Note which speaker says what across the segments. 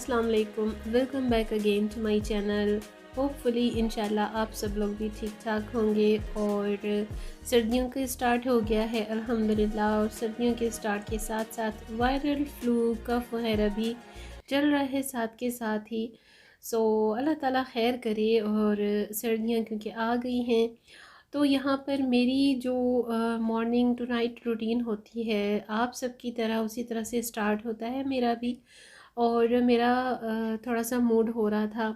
Speaker 1: अस्सलाम वालेकुम, welcome back again to my channel. Hopefully इंशाल्लाह आप सब लोग भी ठीक ठाक होंगे। और सर्दियों का स्टार्ट हो गया है अल्हम्दुलिल्लाह। और सर्दियों के स्टार्ट के साथ साथ वायरल फ्लू कफ वगैरह भी चल रहा है साथ के साथ ही। सो अल्लाह ताला खैर करे। और सर्दियाँ क्योंकि आ गई हैं तो यहाँ पर मेरी जो मॉर्निंग टू नाइट रूटीन होती है आप सबकी तरह उसी तरह से स्टार्ट होता है मेरा भी। और मेरा थोड़ा सा मूड हो रहा था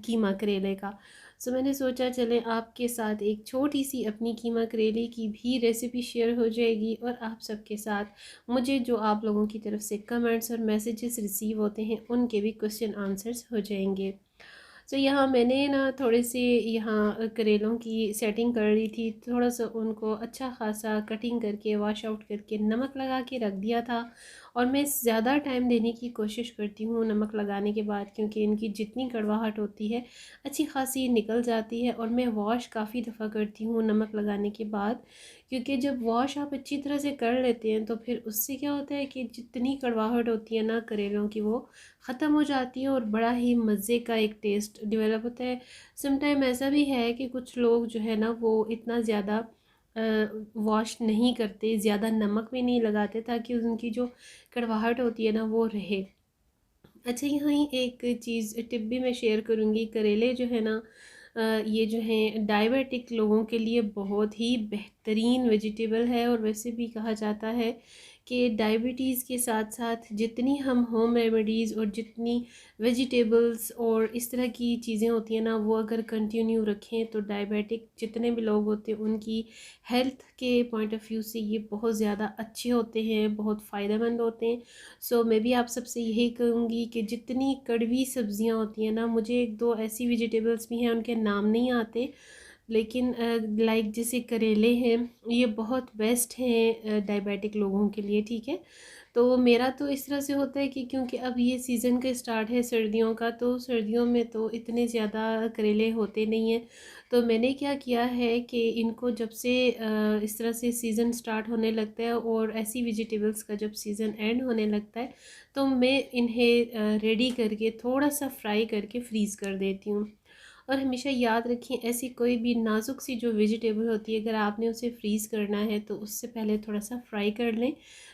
Speaker 1: कीमा करेले का। सो मैंने सोचा चले आपके साथ एक छोटी सी अपनी कीमा करेले की भी रेसिपी शेयर हो जाएगी। और आप सबके साथ मुझे जो आप लोगों की तरफ से कमेंट्स और मैसेजेस रिसीव होते हैं उनके भी क्वेश्चन आंसर्स हो जाएंगे। तो यहाँ मैंने ना थोड़े से यहाँ करेलों की सेटिंग कर ली थी। थोड़ा सा उनको अच्छा खासा कटिंग करके वॉश आउट करके नमक लगा के रख दिया था। और मैं ज़्यादा टाइम देने की कोशिश करती हूँ नमक लगाने के बाद, क्योंकि इनकी जितनी कड़वाहट होती है अच्छी खासी निकल जाती है। और मैं वॉश काफ़ी दफ़ा करती हूँ नमक लगाने के बाद, क्योंकि जब वॉश आप अच्छी तरह से कर लेते हैं तो फिर उससे क्या होता है कि जितनी कड़वाहट होती है ना करेलों की वो ख़त्म हो जाती है और बड़ा ही मज़े का एक टेस्ट डेवलप होता है। समटाइम ऐसा भी है कि कुछ लोग जो है ना वो इतना ज़्यादा वॉश नहीं करते, ज़्यादा नमक भी नहीं लगाते ताकि उनकी जो कड़वाहट होती है ना वो रहे। अच्छा, यहाँ ही एक चीज़ टिप भी मैं शेयर करूँगी। करेले जो है ना ये जो हैं डायबिटिक लोगों के लिए बहुत ही बेहतरीन वेजिटेबल है। और वैसे भी कहा जाता है कि डायबिटीज़ के साथ साथ जितनी हम होम रेमेडीज़ और जितनी वेजिटेबल्स और इस तरह की चीज़ें होती हैं ना वो अगर कंटिन्यू रखें तो डायबिटिक जितने भी लोग होते हैं उनकी हेल्थ के पॉइंट ऑफ व्यू से ये बहुत ज़्यादा अच्छे होते हैं, बहुत फ़ायदेमंद होते हैं। सो मैं भी आप सबसे यही कहूँगी कि जितनी कड़वी सब्ज़ियाँ होती हैं ना, मुझे एक दो ऐसी वेजिटेबल्स भी हैं उनके नाम नहीं आते, लेकिन लाइक जैसे करेले हैं ये बहुत बेस्ट हैं डायबिटिक लोगों के लिए, ठीक है। तो मेरा तो इस तरह से होता है कि क्योंकि अब ये सीज़न का स्टार्ट है सर्दियों का, तो सर्दियों में तो इतने ज़्यादा करेले होते नहीं हैं। तो मैंने क्या किया है कि इनको जब से इस तरह से सीज़न स्टार्ट होने लगता है और ऐसी वेजिटेबल्स का जब सीज़न एंड होने लगता है तो मैं इन्हें रेडी करके थोड़ा सा फ्राई करके फ्रीज़ कर देती हूँ। और हमेशा याद रखें ऐसी कोई भी नाजुक सी जो वेजिटेबल होती है अगर आपने उसे फ्रीज़ करना है तो उससे पहले थोड़ा सा फ्राई कर लें।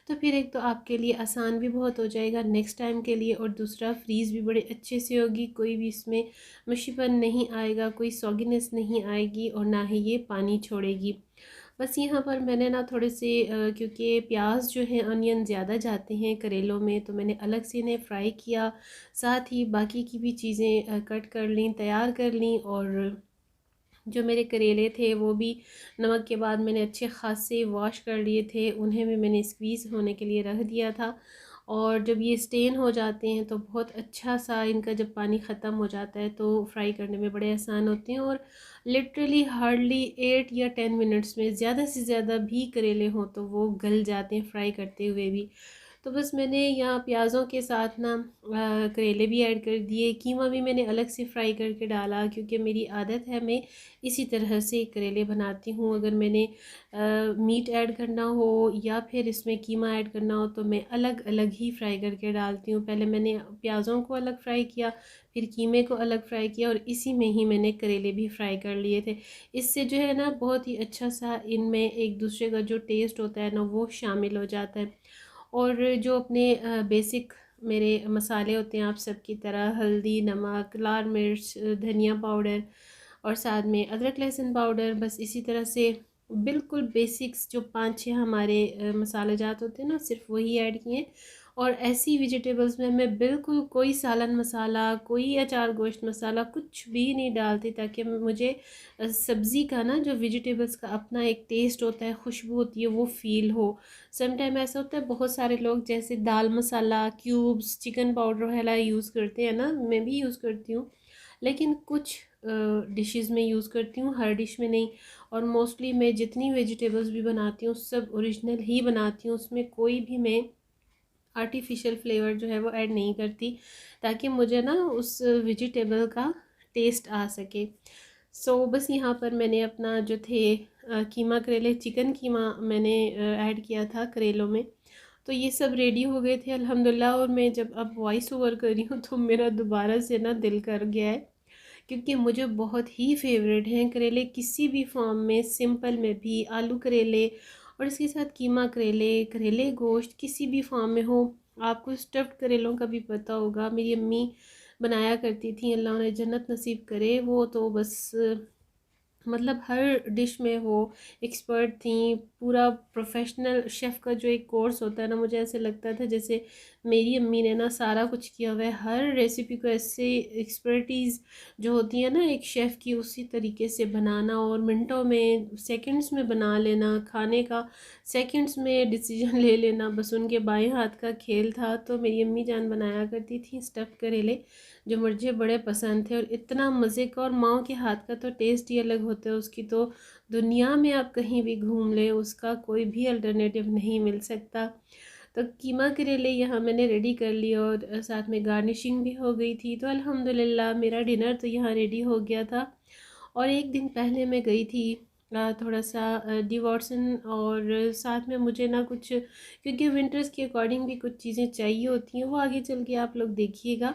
Speaker 1: तो फिर एक तो आपके लिए आसान भी बहुत हो जाएगा नेक्स्ट टाइम के लिए, और दूसरा फ्रीज़ भी बड़े अच्छे से होगी, कोई भी इसमें मुशीपन नहीं आएगा, कोई सॉगीनेस नहीं आएगी और ना ही ये पानी छोड़ेगी। बस यहाँ पर मैंने ना थोड़े से क्योंकि प्याज जो है अनियन ज़्यादा जाते हैं करेलों में तो मैंने अलग से इन्हें फ्राई किया, साथ ही बाकी की भी चीज़ें कट कर लीं, तैयार कर लीं। और जो मेरे करेले थे वो भी नमक के बाद मैंने अच्छे खासे वॉश कर लिए थे, उन्हें भी मैंने स्क्वीज़ होने के लिए रख दिया था। और जब ये स्टेन हो जाते हैं तो बहुत अच्छा सा इनका जब पानी ख़त्म हो जाता है तो फ्राई करने में बड़े आसान होते हैं। और लिटरली हार्डली 8 या 10 मिनट्स में ज़्यादा से ज़्यादा भी करेले हों तो वो गल जाते हैं फ्राई करते हुए भी। तो बस मैंने यहाँ प्याज़ों के साथ ना करेले भी ऐड कर दिए, कीमा भी मैंने अलग से फ्राई करके डाला, क्योंकि मेरी आदत है मैं इसी तरह से करेले बनाती हूँ। अगर मैंने मीट ऐड करना हो या फिर इसमें कीमा ऐड करना हो तो मैं अलग अलग ही फ्राई करके डालती हूँ। पहले मैंने प्याज़ों को अलग फ्राई किया, फिर कीमे को अलग फ्राई किया और इसी में ही मैंने करेले भी फ्राई कर लिए थे। इससे जो है ना बहुत ही अच्छा सा इनमें एक दूसरे का जो टेस्ट होता है ना वो शामिल हो जाता है। और जो अपने बेसिक मेरे मसाले होते हैं आप सबकी तरह हल्दी, नमक, लाल मिर्च, धनिया पाउडर और साथ में अदरक लहसुन पाउडर, बस इसी तरह से बिल्कुल बेसिक्स जो 5-6 हमारे मसाले जात होते हैं ना सिर्फ वही ऐड किए। और ऐसी वेजिटेबल्स में मैं बिल्कुल कोई सालन मसाला, कोई अचार गोश्त मसाला कुछ भी नहीं डालती, ताकि मुझे सब्ज़ी का ना जो वेजिटेबल्स का अपना एक टेस्ट होता है, खुशबू होती है, वो फ़ील हो। समटाइम ऐसा होता है बहुत सारे लोग जैसे दाल मसाला क्यूब्स, चिकन पाउडर वगैरह यूज़ करते हैं ना, मैं भी यूज़ करती हूँ, लेकिन कुछ डिशेस में यूज़ करती हूँ, हर डिश में नहीं। और मोस्टली मैं जितनी वेजिटेबल्स भी बनाती हूँ सब ओरिजिनल ही बनाती हूँ, उसमें कोई भी मैं आर्टिफिशियल फ्लेवर जो है वो ऐड नहीं करती, ताकि मुझे ना उस वेजिटेबल का टेस्ट आ सके। बस यहाँ पर मैंने अपना जो थे कीमा करेले, चिकन कीमा मैंने ऐड किया था करेलों में। तो ये सब रेडी हो गए थे अल्हम्दुलिल्लाह। और मैं जब अब वॉइस ओवर कर रही हूँ तो मेरा दोबारा से ना दिल कर गया है, क्योंकि मुझे बहुत ही फेवरेट हैं करेले, किसी भी फॉर्म में, सिंपल में भी, आलू करेले और इसके साथ कीमा करेले, करेले गोश्त, किसी भी फॉर्म में हो। आपको स्टफ्ड करेलों का भी पता होगा, मेरी अम्मी बनाया करती थी, अल्लाह उन्हें जन्नत नसीब करे। वो तो बस मतलब हर डिश में वो एक्सपर्ट थी। पूरा प्रोफेशनल शेफ़ का जो एक कोर्स होता है ना, मुझे ऐसे लगता था जैसे मेरी अम्मी ने ना सारा कुछ किया हुआ है, हर रेसिपी को ऐसे एक्सपर्टीज़ जो होती है ना एक शेफ़ की, उसी तरीके से बनाना और मिनटों में, सेकंड्स में बना लेना, खाने का सेकंड्स में डिसीजन ले लेना, बस उनके बाएं हाथ का खेल था। तो मेरी अम्मी जान बनाया करती थी स्टफ़ करेले, जो मुझे बड़े पसंद थे और इतना मज़े का। और माँ के हाथ का तो टेस्ट ही अलग होता है, उसकी तो दुनिया में आप कहीं भी घूम लें उसका कोई भी अल्टरनेटिव नहीं मिल सकता। तो कीमा करेले यहाँ मैंने रेडी कर लिया और साथ में गार्निशिंग भी हो गई थी। तो अल्हम्दुलिल्लाह मेरा डिनर तो यहाँ रेडी हो गया था। और एक दिन पहले मैं गई थी थोड़ा सा डिवॉर्सन, और साथ में मुझे ना कुछ, क्योंकि विंटर्स के अकॉर्डिंग भी कुछ चीज़ें चाहिए होती हैं, वो आगे चल के आप लोग देखिएगा।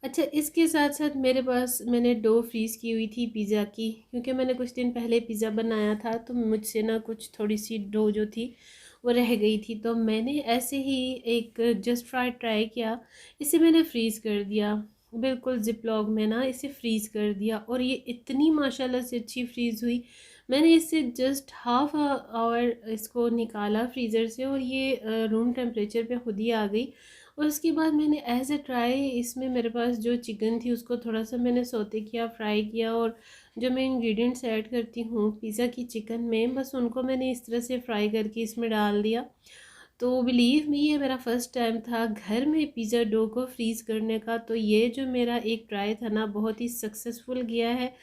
Speaker 1: अच्छा, इसके साथ साथ मेरे पास, मैंने डो फ्रीज़ की हुई थी पिज़्ज़ा की, क्योंकि मैंने कुछ दिन पहले पिज़्ज़ा बनाया था तो मुझसे ना कुछ थोड़ी सी डो जो थी वो रह गई थी। तो मैंने ऐसे ही एक जस्ट फ्राई ट्राई किया, इसे मैंने फ्रीज़ कर दिया, बिल्कुल ज़िप-लॉक में ना इसे फ्रीज़ कर दिया, और ये इतनी माशाल्लाह से अच्छी फ्रीज़ हुई। मैंने इससे जस्ट हाफ आवर इसको निकाला फ्रीज़र से और ये रूम टेम्परेचर पे खुद ही आ गई। और उसके बाद मैंने एज़ अ ट्राई, इसमें मेरे पास जो चिकन थी उसको थोड़ा सा मैंने सौते किया, फ्राई किया, और जो मैं इंग्रेडिएंट्स ऐड करती हूँ पिज़्ज़ा की चिकन में, बस उनको मैंने इस तरह से फ्राई करके इसमें डाल दिया। तो बिलीव मी, ये मेरा फर्स्ट टाइम था घर में पिज़्ज़ा डो को फ्रीज़ करने का। तो ये जो मेरा एक ट्राई था ना, बहुत ही सक्सेसफुल गया है।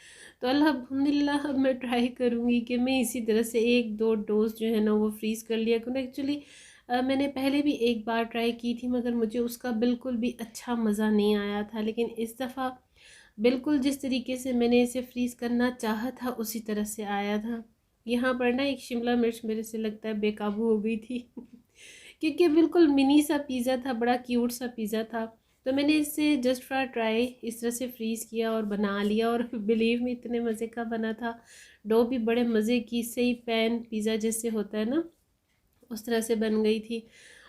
Speaker 1: तो अल्हम्दुलिल्लाह अब मैं ट्राई करूँगी कि मैं इसी तरह से एक दो डोज जो है ना वो फ्रीज़ कर लिया करूँ। एक्चुअली मैंने पहले भी एक बार ट्राई की थी, मगर मुझे उसका बिल्कुल भी अच्छा मज़ा नहीं आया था। लेकिन इस दफ़ा बिल्कुल जिस तरीके से मैंने इसे फ्रीज़ करना चाहा था उसी तरह से आया था। यहाँ पर ना एक शिमला मिर्च मेरे से लगता है बेकाबू हो गई थी क्योंकि बिल्कुल मिनी सा पिज़्ज़ा था, बड़ा क्यूट सा पिज़्ज़ा था। तो मैंने इसे जस्ट फॉर ट्राई इस तरह से फ्रीज़ किया और बना लिया, और बिलीव में इतने मज़े का बना था। डो भी बड़े मज़े की, सही पैन पिज़्ज़ा जैसे होता है ना, उस तरह से बन गई थी।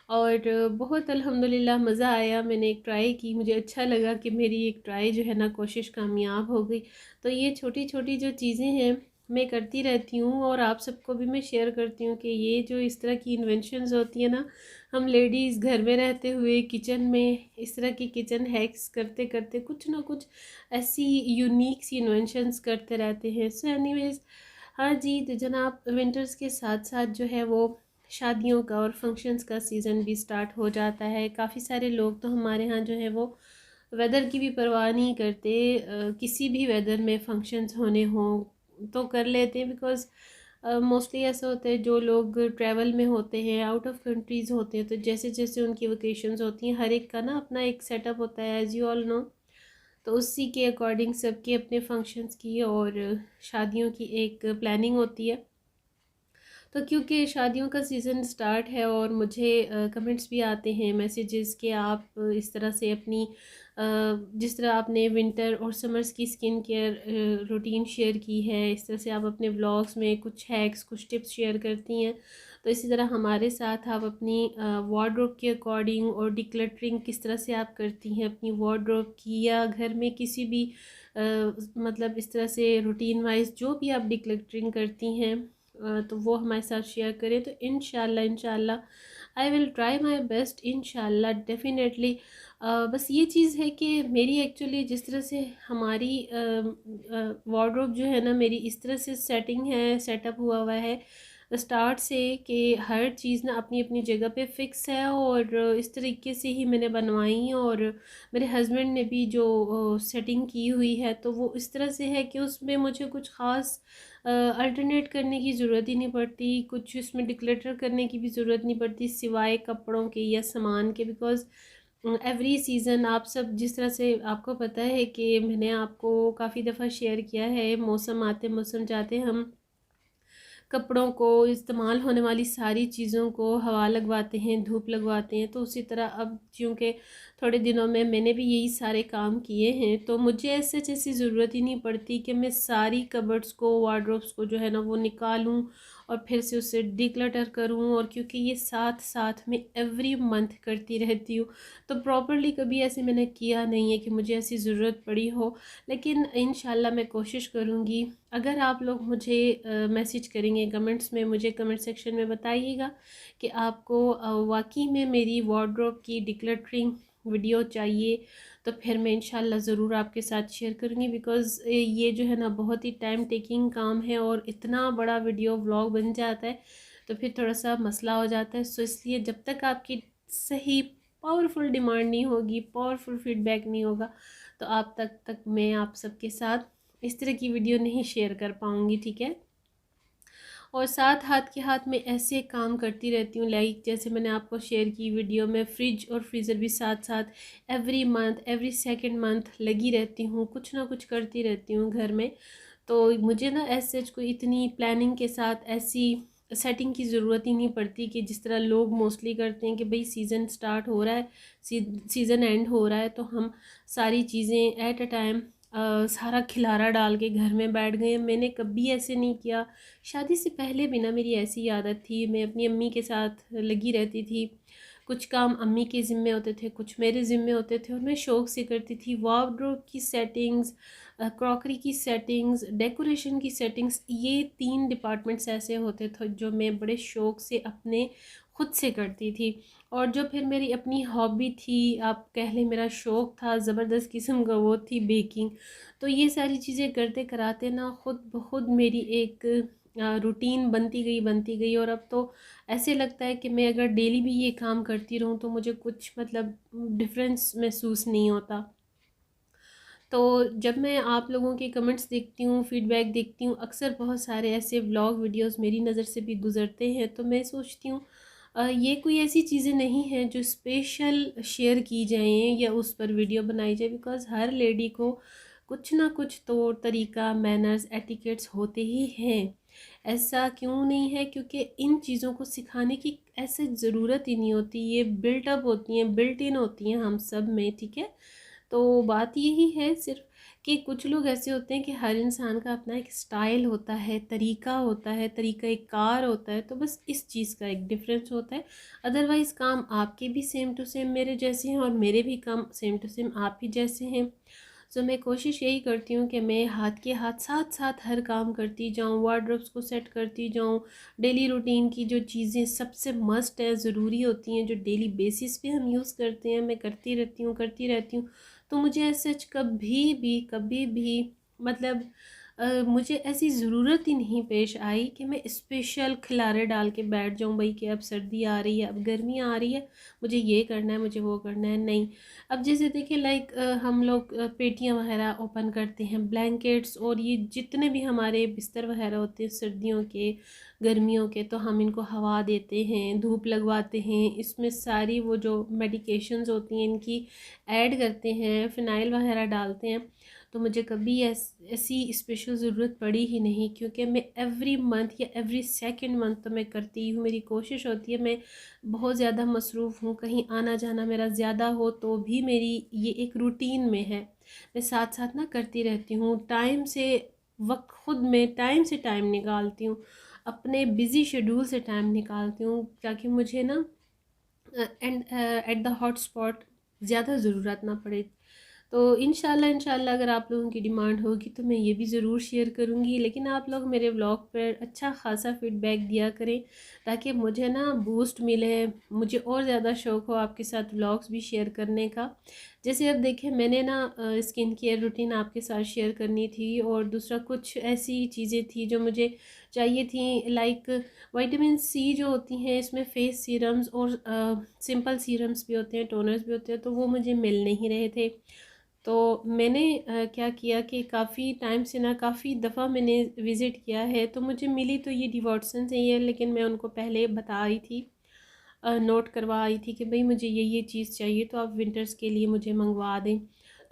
Speaker 1: और बहुत अल्हम्दुलिल्लाह मज़ा आया। मैंने एक ट्राई की, मुझे अच्छा लगा कि मेरी एक ट्राई जो है ना कोशिश कामयाब हो गई। तो ये छोटी छोटी जो चीज़ें हैं मैं करती रहती हूँ, और आप सबको भी मैं शेयर करती हूँ कि ये जो इस तरह की इन्वेंशंस होती है ना, हम लेडीज़ घर में रहते हुए किचन में इस तरह की किचन हैक्स करते करते कुछ ना कुछ ऐसी यूनिक सी इन्वेंशंस करते रहते हैं। सो एनीवेज़, हाँ जी, तो जनाब विंटर्स के साथ साथ जो है वो शादियों का और फंक्शंस का सीज़न भी स्टार्ट हो जाता है। काफ़ी सारे लोग तो हमारे यहाँ जो है वो वेदर की भी परवाह नहीं करते, किसी भी वेदर में फंक्शंस होने हों तो कर लेते हैं। बिकॉज़ मोस्टली ऐसा होता है, जो लोग ट्रैवल में होते हैं, आउट ऑफ कंट्रीज़ होते हैं, तो जैसे जैसे उनकी वेकेशंस होती हैं, हर एक का ना अपना एक सेटअप होता है, एज़ यू ऑल नो। तो उसी के अकॉर्डिंग सबके अपने फंक्शंस की और शादियों की एक प्लानिंग होती है। तो क्योंकि शादियों का सीज़न स्टार्ट है और मुझे कमेंट्स भी आते हैं, मैसेजेस, कि आप इस तरह से अपनी जिस तरह आपने विंटर और समर्स की स्किन केयर रूटीन शेयर की है, इस तरह से आप अपने व्लॉग्स में कुछ हैक्स, कुछ टिप्स शेयर करती हैं। तो इसी तरह हमारे साथ आप अपनी वार्डरोब के अकॉर्डिंग और डिक्लटरिंग किस तरह से आप करती हैं अपनी वार्डरोब की, या घर में किसी भी मतलब इस तरह से रूटीन वाइज जो भी आप डिक्लटरिंग करती हैं, तो वो हमारे साथ शेयर करें। तो इंशाल्लाह I will try my best, इंशाल्लाह डेफिनेटली। बस ये चीज़ है कि मेरी एक्चुअली जिस तरह से हमारी वार्डरोब जो है ना, मेरी इस तरह से सेटिंग है, सेटअप हुआ हुआ है स्टार्ट से, कि हर चीज़ ना अपनी अपनी जगह पे फिक्स है, और इस तरीके से ही मैंने बनवाई। और मेरे हस्बैंड ने भी जो सेटिंग की हुई है, तो वो इस तरह से है कि उसमें मुझे कुछ ख़ास अल्टरनेट करने की ज़रूरत ही नहीं पड़ती, कुछ इसमें डिक्लटर करने की भी ज़रूरत नहीं पड़ती, सिवाय कपड़ों के या सामान के। बिकॉज़ एवरी सीज़न, आप सब जिस तरह से आपको पता है कि मैंने आपको काफ़ी दफ़ा शेयर किया है, मौसम आते मौसम जाते हम कपड़ों को, इस्तेमाल होने वाली सारी चीज़ों को हवा लगवाते हैं, धूप लगवाते हैं। तो उसी तरह अब चूँकि थोड़े दिनों में मैंने भी यही सारे काम किए हैं, तो मुझे ऐसे जैसी ज़रूरत ही नहीं पड़ती कि मैं सारी कबर्ड्स को, वार्डरोब्स को जो है ना वो निकालूं और फिर से उसे डिक्लटर करूं। और क्योंकि ये साथ साथ में एवरी मंथ करती रहती हूँ, तो प्रॉपरली कभी ऐसे मैंने किया नहीं है कि मुझे ऐसी ज़रूरत पड़ी हो। लेकिन इंशाल्लाह मैं कोशिश करूँगी। अगर आप लोग मुझे मैसेज करेंगे कमेंट्स में, मुझे कमेंट सेक्शन में बताइएगा कि आपको वाकई में मेरी वार्डरोब की डिक्लटरिंग वीडियो चाहिए, तो फिर मैं इंशाल्लाह ज़रूर आपके साथ शेयर करूँगी। बिकॉज़ ये जो है ना बहुत ही टाइम टेकिंग काम है और इतना बड़ा वीडियो व्लॉग बन जाता है तो फिर थोड़ा सा मसला हो जाता है। सो इसलिए जब तक आपकी सही पावरफुल डिमांड नहीं होगी, पावरफुल फीडबैक नहीं होगा, तो आप तक मैं आप सबके साथ इस तरह की वीडियो नहीं शेयर कर पाऊँगी, ठीक है। और साथ हाथ के हाथ में ऐसे काम करती रहती हूँ, लाइक जैसे मैंने आपको शेयर की वीडियो में फ्रिज और फ्रीज़र भी साथ साथ every month, every second month लगी रहती हूँ, कुछ ना कुछ करती रहती हूँ घर में। तो मुझे ना ऐसे कोई इतनी प्लानिंग के साथ ऐसी सेटिंग की ज़रूरत ही नहीं पड़ती कि जिस तरह लोग मोस्टली करते हैं कि भाई सीज़न स्टार्ट हो रहा है, सीज़न एंड हो रहा है, तो हम सारी चीज़ें एट अ टाइम सारा खिलारा डाल के घर में बैठ गए। मैंने कभी ऐसे नहीं किया। शादी से पहले भी ना मेरी ऐसी आदत थी, मैं अपनी अम्मी के साथ लगी रहती थी। कुछ काम अम्मी के ज़िम्मे होते थे, कुछ मेरे ज़िम्मे होते थे और मैं शौक़ से करती थी। वार्डरोब की सेटिंग्स, क्रॉकरी की सेटिंग्स, डेकोरेशन की सेटिंग्स, ये 3 डिपार्टमेंट्स ऐसे होते थे जो मैं बड़े शौक़ से अपने खुद से करती थी। और जो फिर मेरी अपनी हॉबी थी, आप कह लें मेरा शौक़ था ज़बरदस्त किस्म का, वो थी बेकिंग। तो ये सारी चीज़ें करते कराते ना खुद ब खुद मेरी एक रूटीन बनती गई। और अब तो ऐसे लगता है कि मैं अगर डेली भी ये काम करती रहूँ तो मुझे कुछ मतलब डिफरेंस महसूस नहीं होता। तो जब मैं आप लोगों के कमेंट्स देखती हूँ, फीडबैक देखती हूँ, अक्सर बहुत सारे ऐसे व्लॉग वीडियोस मेरी नज़र से भी गुज़रते हैं, तो मैं सोचती हूँ ये कोई ऐसी चीज़ें नहीं हैं जो स्पेशल शेयर की जाएं या उस पर वीडियो बनाई जाए। बिकॉज़ हर लेडी को कुछ ना कुछ तौर तरीका, मैनर्स, एटिकेट्स होते ही हैं। ऐसा क्यों नहीं है? क्योंकि इन चीज़ों को सिखाने की ऐसे ज़रूरत ही नहीं होती, ये बिल्टअप होती हैं, बिल्ट इन होती हैं हम सब में, ठीक है। तो बात यही है सिर्फ कि कुछ लोग ऐसे होते हैं कि हर इंसान का अपना एक स्टाइल होता है, तरीका होता है, तरीका एक कार होता है, तो बस इस चीज़ का एक डिफरेंस होता है। अदरवाइज़ काम आपके भी सेम टू सेम मेरे जैसे हैं और मेरे भी काम सेम टू सेम आप ही जैसे हैं। सो मैं कोशिश यही करती हूँ कि मैं हाथ के हाथ साथ साथ हर काम करती जाऊँ, वार्डरोब्स को सेट करती जाऊँ। डेली रूटीन की जो चीज़ें सबसे मस्ट है, ज़रूरी होती हैं, जो डेली बेसिस पे हम यूज़ करते हैं, मैं करती रहती हूँ। तो मुझे ऐसे कभी भी मतलब मुझे ऐसी ज़रूरत ही नहीं पेश आई कि मैं स्पेशल खिलारे डाल के बैठ जाऊं भाई कि अब सर्दी आ रही है, अब गर्मी आ रही है, मुझे ये करना है, मुझे वो करना है। नहीं, अब जैसे देखिए लाइक हम लोग पेटियां वगैरह ओपन करते हैं, ब्लैंकेट्स और ये जितने भी हमारे बिस्तर वगैरह होते हैं सर्दियों के, गर्मियों के, तो हम इनको हवा देते हैं, धूप लगवाते हैं, इसमें सारी वो जो मेडिकेशंस होती हैं इनकी ऐड करते हैं, फ़िनाइल वगैरह डालते हैं। तो मुझे कभी ऐसी स्पेशल ज़रूरत पड़ी ही नहीं, क्योंकि मैं एवरी मंथ या एवरी सेकंड मंथ तो मैं करती हूँ। मेरी कोशिश होती है, मैं बहुत ज़्यादा मसरूफ़ हूँ, कहीं आना जाना मेरा ज़्यादा हो तो भी मेरी ये एक रूटीन में है, मैं साथ साथ ना करती रहती हूँ। टाइम से वक्त खुद में टाइम से टाइम निकालती हूँ, अपने बिज़ी शेड्यूल से टाइम निकालती हूँ, ताकि मुझे ना and at the hot spot ज़्यादा ज़रूरत ना पड़े। तो इंशाल्लाह अगर आप लोगों की डिमांड होगी तो मैं ये भी ज़रूर शेयर करूँगी। लेकिन आप लोग मेरे व्लॉग पर अच्छा ख़ासा फ़ीडबैक दिया करें, ताकि मुझे ना बूस्ट मिले, मुझे और ज़्यादा शौक़ हो आपके साथ व्लॉग्स भी शेयर करने का। जैसे अब देखें, मैंने ना स्किन केयर रूटीन आपके साथ शेयर करनी थी, और दूसरा कुछ ऐसी चीज़ें थी जो मुझे चाहिए थी, लाइक विटामिन सी जो होती हैं इसमें, फेस सीरम्स और सिंपल सीरम्स भी होते हैं, टोनर्स भी होते हैं, तो वो मुझे मिल नहीं रहे थे। तो मैंने क्या किया कि काफ़ी टाइम से ना, काफ़ी दफ़ा मैंने विज़िट किया है, तो मुझे मिली तो ये डिवॉट्सन से ही है, लेकिन मैं उनको पहले बता रही थी, नोट करवा आई थी कि भाई मुझे ये चीज़ चाहिए, तो आप विंटर्स के लिए मुझे मंगवा दें।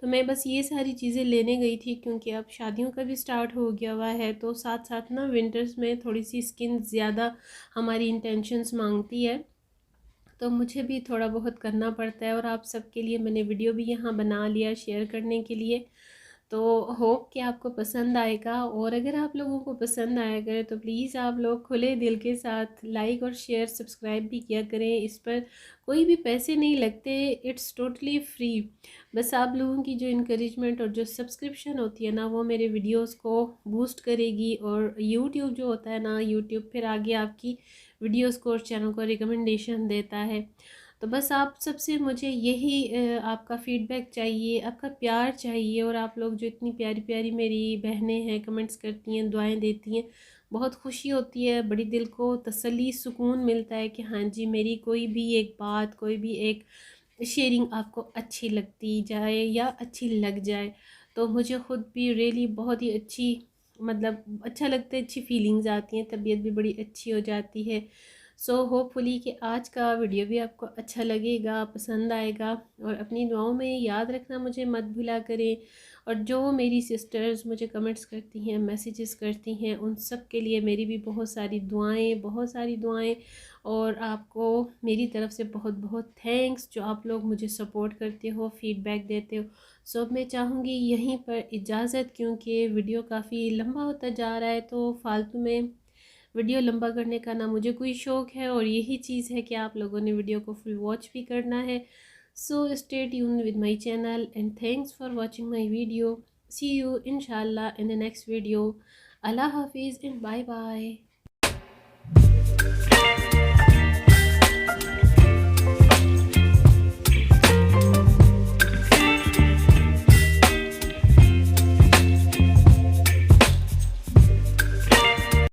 Speaker 1: तो मैं बस ये सारी चीज़ें लेने गई थी, क्योंकि अब शादियों का भी स्टार्ट हो गया हुआ है, तो साथ साथ ना विंटर्स में थोड़ी सी स्किन ज़्यादा हमारी इंटेंशंस मांगती है, तो मुझे भी थोड़ा बहुत करना पड़ता है। और आप सबके लिए मैंने वीडियो भी यहाँ बना लिया शेयर करने के लिए। तो होप कि आपको पसंद आएगा, और अगर आप लोगों को पसंद आया करे तो प्लीज़ आप लोग खुले दिल के साथ लाइक और शेयर सब्सक्राइब भी किया करें। इस पर कोई भी पैसे नहीं लगते, इट्स टोटली फ्री। बस आप लोगों की जो इनकरेजमेंट और जो सब्सक्रिप्शन होती है ना, वो मेरे वीडियोस को बूस्ट करेगी, और यूट्यूब जो होता है ना, यूट्यूब फिर आगे आपकी वीडियोस को और चैनल को रिकमेंडेशन देता है। तो बस आप सबसे मुझे यही आपका फीडबैक चाहिए, आपका प्यार चाहिए, और आप लोग जो इतनी प्यारी प्यारी मेरी बहनें हैं, कमेंट्स करती हैं, दुआएं देती हैं, बहुत खुशी होती है, बड़ी दिल को तसल्ली सुकून मिलता है कि हाँ जी, मेरी कोई भी एक बात, कोई भी एक शेयरिंग आपको अच्छी लगती जाए या अच्छी लग जाए, तो मुझे ख़ुद भी रियली बहुत ही अच्छी, मतलब अच्छा लगता है, अच्छी फीलिंग्स आती हैं, तबीयत भी बड़ी अच्छी हो जाती है। सो होपफुली कि आज का वीडियो भी आपको अच्छा लगेगा, पसंद आएगा, और अपनी दुआओं में याद रखना मुझे मत भुला करें। और जो मेरी सिस्टर्स मुझे कमेंट्स करती हैं, मैसेजेस करती हैं, उन सब के लिए मेरी भी बहुत सारी दुआएं, बहुत सारी दुआएं, और आपको मेरी तरफ से बहुत बहुत थैंक्स जो आप लोग मुझे सपोर्ट करते हो, फीडबैक देते हो। सो अब मैं चाहूँगी यहीं पर इजाज़त, क्योंकि वीडियो काफ़ी लंबा होता जा रहा है, तो फालतू में वीडियो लंबा करने का ना मुझे कोई शौक़ है, और यही चीज़ है कि आप लोगों ने वीडियो को फुल वॉच भी करना है। So stay tune with my channel, and thanks for watching my video. See you इंशाल्लाह इन द नेक्स्ट वीडियो। अल्लाह हाफिज़ एंड बाय बाय।